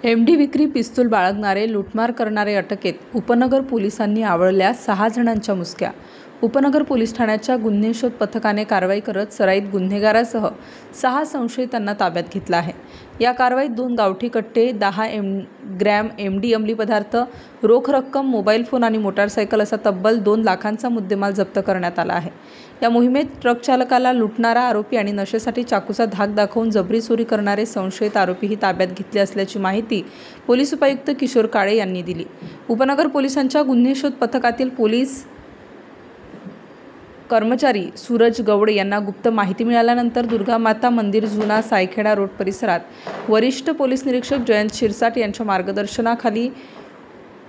MD विक्री पिस्तूल बाळगणारे लूटमार करणारे अटकेत उपनगर पोलिसांनी आवळल्या 6 जणांच्या मुसक्या। उपनगर पोलीस ठाण्याच्या गुन्हे शोध पथकाने कारवाई करत सराईत गुन्हेगारासह 6 संशयितांना ताब्यात घेतलं आहे। या कारवाईत 2 गावठी कट्टे, 10 ग्रॅम एमडी अंमली पदार्थ, रोख रक्कम, मोबाईल फोन आणि मोटारसायकल असा तब्बल 2 लाखांचा मुद्देमाल जप्त करण्यात आला आहे। या मोहिमेत ट्रक चालकाला लुटणारा आरोपी आणि नशेसाठी चाकूचा धाक दाखवून जबरी चोरी करणारे संशयित आरोपीही ताब्यात घेतले असल्याची माहिती पोलीस उपायुक्त किशोर काळे यांनी दिली। उपनगर पोलिसांच्या गुन्हे शोध पथकातील पोलीस कर्मचारी सूरज गवडे यांना गुप्त माहिती मिळाल्यानंतर दुर्गा माता मंदिर जुना सायखेडा रोड परिसरात वरिष्ठ पोलीस निरीक्षक जयंत शिरसाट यांच्या मार्गदर्शनाखाली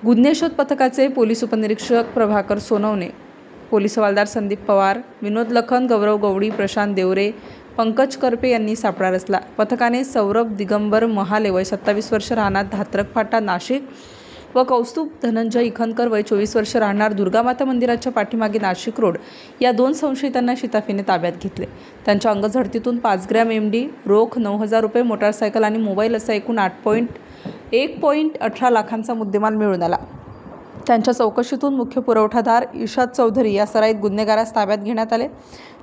गुन्हे शोध पथकाचे पोलीस उपनिरीक्षक प्रभाकर सोनवणे, पोलीस हवालदार संदीप पवार, विनोद लखन, गौरव गवडी, प्रशांत देवरे, पंकज करपे यांनी सापळा रचला। पथकाने सौरभ दिगंबर महाले वय 27 वर्ष राहणार धात्रक फाटा नाशिक व कौस्तुभ धनंजय इखनकर वय 24 वर्ष राहणार दुर्गामाता मंदिराच्या पाठीमागे नाशिक रोड या 2 संशयितांना शिताफीने ताब्यात घेतले। त्यांच्या अंगझडतीतून 5 ग्रॅम एमडी, रोख 9,000 रुपये, मोटारसायकल आणि मोबाईल असा एकूण 1.18 लाखांचा मुद्देमाल मिळून आला। त्यांच्या चौकशीतून मुख्य पुरवठादार इशाद चौधरी या सराईत गुन्हेगारास ताब्यात घेण्यात आले।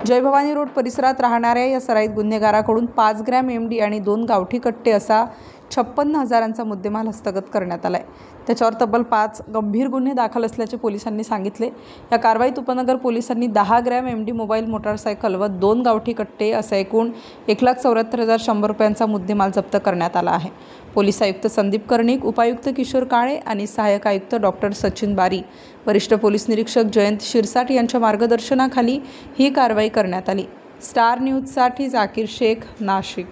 जय भवानी रोड परिसरात राहणाऱ्या या सराईत गुन्हेगाराकडून 5 ग्रॅम एमडी आणि 2 गावठी कट्टे असा 56,000चा मुद्देमाल हस्तगत करण्यात आलाय। त्याच्यावर तब्बल 5 गंभीर गुन्हे दाखल असल्याचे पोलिसांनी सांगितले। या कारवाईत उपनगर पोलिसांनी 10 ग्रॅम एमडी, मोबाईल, मोटारसायकल व 2 गावठी कट्टे असा एकूण 1,74,100 रुपयांचा मुद्देमाल जप्त करण्यात आला आहे। पोलीस आयुक्त संदीप कर्णिक, उपायुक्त किशोर काळे आणि सहाय्यक आयुक्त डॉक्टर सचिन बारी, वरिष्ठ पोलीस निरीक्षक जयंत शिरसाट यांच्या मार्गदर्शनाखाली ही कारवाई करण्यात आली। स्टार न्यूजसाठी जाकीर शेख, नाशिक।